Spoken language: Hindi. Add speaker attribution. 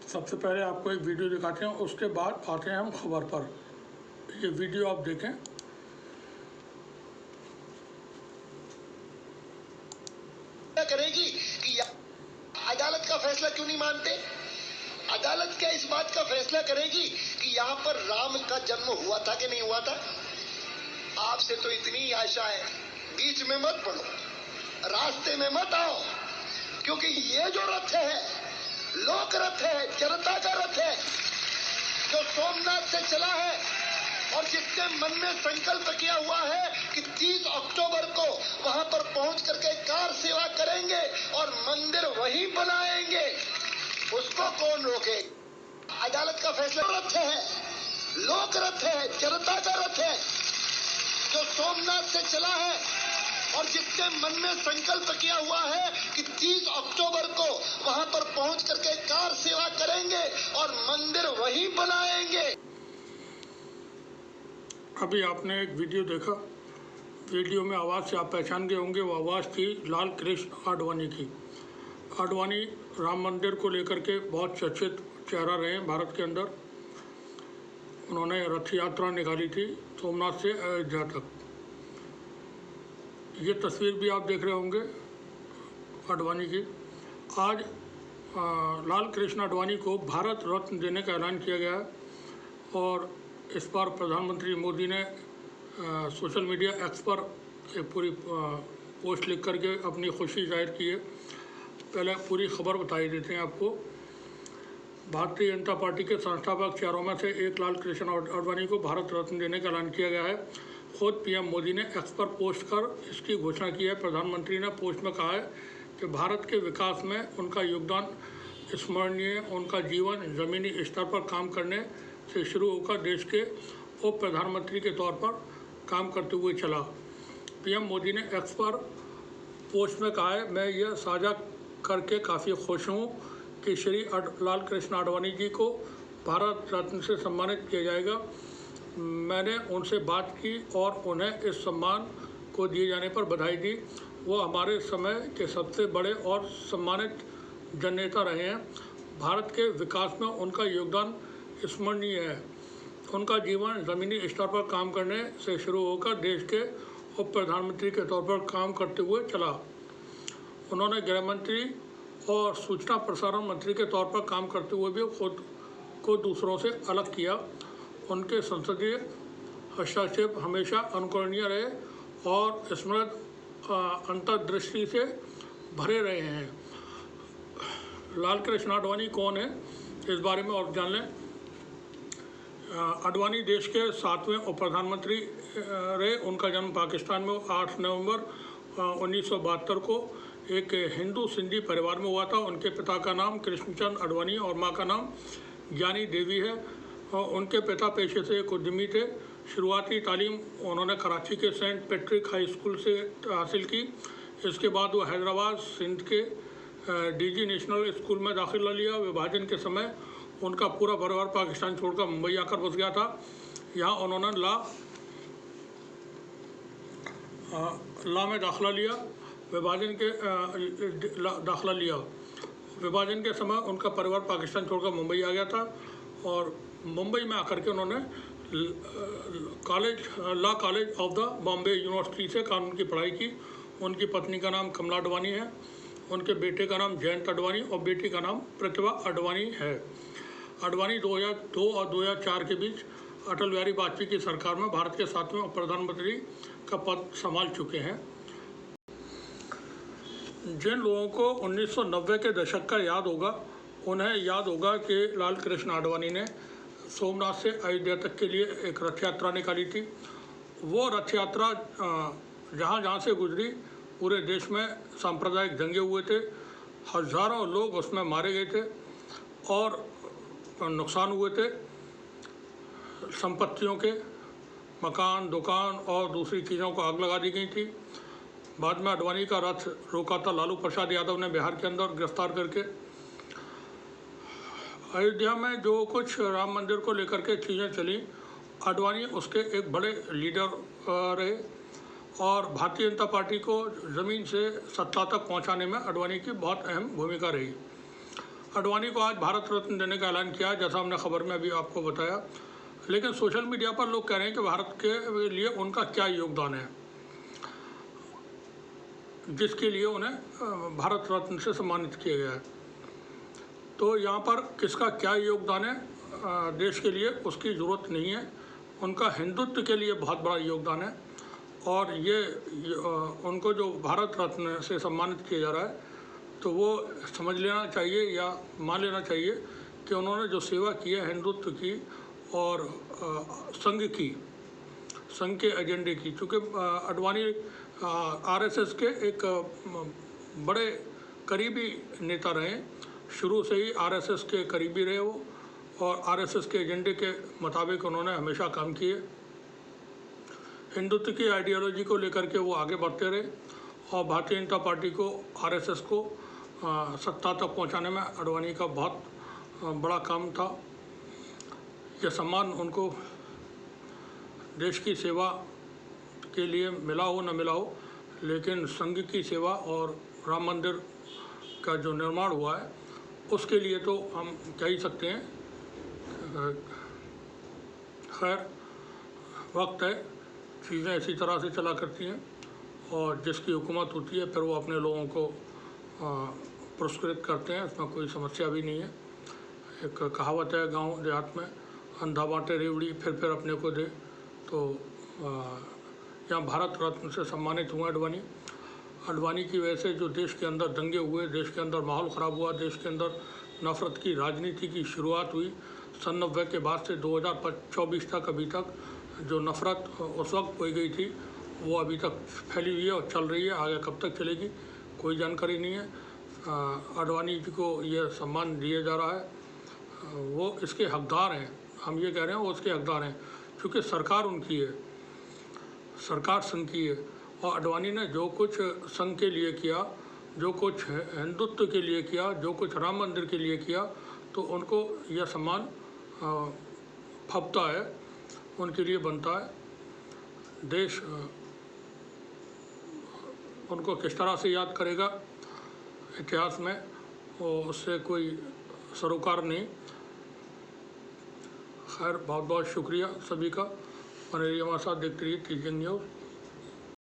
Speaker 1: सबसे पहले आपको एक वीडियो दिखाते हैं, उसके बाद आते हैं हम खबर पर। ये वीडियो आप देखें।
Speaker 2: करेगी कि अदालत का फैसला क्यों नहीं मानते? अदालत क्या इस बात का फैसला करेगी कि यहाँ पर राम का जन्म हुआ था कि नहीं हुआ था? आपसे तो इतनी आशा है, बीच में मत पड़ो, रास्ते में मत आओ, क्योंकि ये जो रथ है लोक रथ है, जनता का रथ है, जो सोमनाथ से चला है और जिसने मन में संकल्प किया हुआ है कि 30 अक्टूबर को वहां पर पहुंच करके कार सेवा करेंगे और मंदिर वहीं बनाएंगे, उसको कौन रोके? अदालत का फैसला रथ है, लोक रथ है, जनता का रथ है, जो सोमनाथ से चला है और जिसने मन में संकल्प किया हुआ है कि 30 अक्टूबर को वहां पर पहुंच करके कार सेवा करेंगे और मंदिर वहीं बनाएंगे।
Speaker 1: अभी आपने एक वीडियो देखा, वीडियो में आवाज़ से आप पहचान गए होंगे, वो आवाज़ थी लाल कृष्ण आडवाणी की। आडवाणी राम मंदिर को लेकर के बहुत चर्चित चेहरा रहे हैं भारत के अंदर। उन्होंने रथ यात्रा निकाली थी सोमनाथ से अयोध्या तक। ये तस्वीर भी आप देख रहे होंगे आडवाणी की। आज लाल कृष्ण आडवाणी को भारत रत्न देने का ऐलान किया गया है और इस बार प्रधानमंत्री मोदी ने सोशल मीडिया एक्स पर एक पूरी पोस्ट लिख करके अपनी खुशी जाहिर की है। पहले पूरी खबर बताई देते हैं आपको। भारतीय जनता पार्टी के संस्थापक चेहरों में से एक लाल कृष्ण आडवाणी को भारत रत्न देने का ऐलान किया गया है। खुद पीएम मोदी ने एक्स पर पोस्ट कर इसकी घोषणा की है। प्रधानमंत्री ने पोस्ट में कहा है कि भारत के विकास में उनका योगदान स्मरणीय, उनका जीवन ज़मीनी स्तर पर काम करने से शुरू होकर देश के उप प्रधानमंत्री के तौर पर काम करते हुए चला। पीएम मोदी ने एक्स पर पोस्ट में कहा है, मैं यह साझा करके काफ़ी खुश हूँ कि श्री लाल कृष्ण आडवाणी जी को भारत रत्न से सम्मानित किया जाएगा। मैंने उनसे बात की और उन्हें इस सम्मान को दिए जाने पर बधाई दी। वो हमारे समय के सबसे बड़े और सम्मानित जननेता रहे हैं। भारत के विकास में उनका योगदान स्मरणीय है। उनका जीवन ज़मीनी स्तर पर काम करने से शुरू होकर देश के उप प्रधानमंत्री के तौर पर काम करते हुए चला। उन्होंने गृह मंत्री और सूचना प्रसारण मंत्री के तौर पर काम करते हुए भी खुद को दूसरों से अलग किया। उनके संसदीय हस्तक्षेप हमेशा अनुकरणीय रहे और स्मृत अंतर्दृष्टि से भरे रहे हैं। लाल कृष्ण आडवाणी कौन है, इस बारे में और जान लें। आडवाणी देश के 7वें उप प्रधानमंत्री रहे। उनका जन्म पाकिस्तान में 8 नवंबर 1972 को एक हिंदू सिंधी परिवार में हुआ था। उनके पिता का नाम कृष्णचंद आडवाणी और मां का नाम ज्ञानी देवी है। उनके पिता पेशे से एक उद्यमी थे। शुरुआती तालीम उन्होंने कराची के सेंट पैट्रिक हाई स्कूल से हासिल की। इसके बाद वो हैदराबाद सिंध के डीजी नेशनल स्कूल में दाखिला लिया। विभाजन के समय उनका पूरा परिवार पाकिस्तान छोड़कर मुंबई आकर बस गया था। यहाँ उन्होंने लॉ में दाखिला लिया। विभाजन के समय उनका परिवार पाकिस्तान छोड़कर मुंबई आ गया था और मुंबई में आकर के उन्होंने law college of the Bombay university से कानून की पढ़ाई की। उनकी पत्नी का नाम कमला आडवाणी है। उनके बेटे का नाम जयंत आडवाणी और बेटी का नाम प्रतिभा आडवाणी है। आडवाणी 2002 और 2004 के बीच अटल बिहारी वाजपेयी की सरकार में भारत के 7वें उप प्रधानमंत्री का पद संभाल चुके हैं। जिन लोगों को 1990 के दशक का याद होगा, उन्हें याद होगा कि लाल कृष्ण आडवाणी ने सोमनाथ से अयोध्या तक के लिए एक रथ यात्रा निकाली थी। वो रथ यात्रा जहाँ जहाँ से गुजरी पूरे देश में सांप्रदायिक दंगे हुए थे। हज़ारों लोग उसमें मारे गए थे और नुकसान हुए थे। संपत्तियों के, मकान, दुकान और दूसरी चीज़ों को आग लगा दी गई थी। बाद में आडवाणी का रथ रोका था लालू प्रसाद यादव ने बिहार के अंदर गिरफ्तार करके। अयोध्या में जो कुछ राम मंदिर को लेकर के चीज़ें चली, आडवाणी उसके एक बड़े लीडर रहे और भारतीय जनता पार्टी को ज़मीन से सत्ता तक पहुंचाने में आडवाणी की बहुत अहम भूमिका रही। अडवाणी को आज भारत रत्न देने का ऐलान किया, जैसा हमने खबर में अभी आपको बताया। लेकिन सोशल मीडिया पर लोग कह रहे हैं कि भारत के लिए उनका क्या योगदान है, जिसके लिए उन्हें भारत रत्न से सम्मानित किया गया है। तो यहाँ पर किसका क्या योगदान है देश के लिए, उसकी ज़रूरत नहीं है। उनका हिंदुत्व के लिए बहुत बड़ा योगदान है, और ये उनको जो भारत रत्न से सम्मानित किया जा रहा है, तो वो समझ लेना चाहिए या मान लेना चाहिए कि उन्होंने जो सेवा की है हिंदुत्व की और संघ के एजेंडे की। चूँकि अडवाणी आरएसएस के एक बड़े करीबी नेता रहे, शुरू से ही आरएसएस के करीबी रहे वो, और आरएसएस के एजेंडे के मुताबिक उन्होंने हमेशा काम किए। हिंदुत्व की आइडियोलॉजी को लेकर के वो आगे बढ़ते रहे, और भारतीय जनता पार्टी को, आरएसएस को सत्ता तक पहुंचाने में अडवाणी का बहुत बड़ा काम था। यह सम्मान उनको देश की सेवा के लिए मिला हो न मिला हो, लेकिन संघ की सेवा और राम मंदिर का जो निर्माण हुआ है उसके लिए तो हम कह ही सकते हैं। खैर, वक्त है, चीज़ें इसी तरह से चला करती हैं, और जिसकी हुकूमत होती है फिर वो अपने लोगों को पुरस्कृत करते हैं, इसमें कोई समस्या भी नहीं है। एक कहावत है गांव देहात में, अंधा बांटे रेवड़ी फिर अपने को दे। तो यहाँ भारत रत्न से सम्मानित हुए अडवाणी की वजह से जो देश के अंदर दंगे हुए, देश के अंदर माहौल ख़राब हुआ, देश के अंदर नफ़रत की राजनीति की शुरुआत हुई सन 90 के बाद से 2024 तक, अभी तक जो नफ़रत उस वक्त बोई गई थी वो अभी तक फैली हुई है और चल रही है। आगे कब तक चलेगी कोई जानकारी नहीं है। अडवाणी जी को यह सम्मान दिया जा रहा है, वो इसके हकदार हैं। हम ये कह रहे हैं वो उसके हकदार हैं, क्योंकि सरकार उनकी है, सरकार संघ की है, और अडवाणी ने जो कुछ संघ के लिए किया, जो कुछ हिंदुत्व के लिए किया, जो कुछ राम मंदिर के लिए किया, तो उनको यह सम्मान फबता है, उनके लिए बनता है। देश उनको किस तरह से याद करेगा इतिहास में, और उससे कोई सरोकार नहीं। खैर, बहुत बहुत शुक्रिया सभी का। हमारे हमारे साथ देखते रहिए TGN न्यूज़।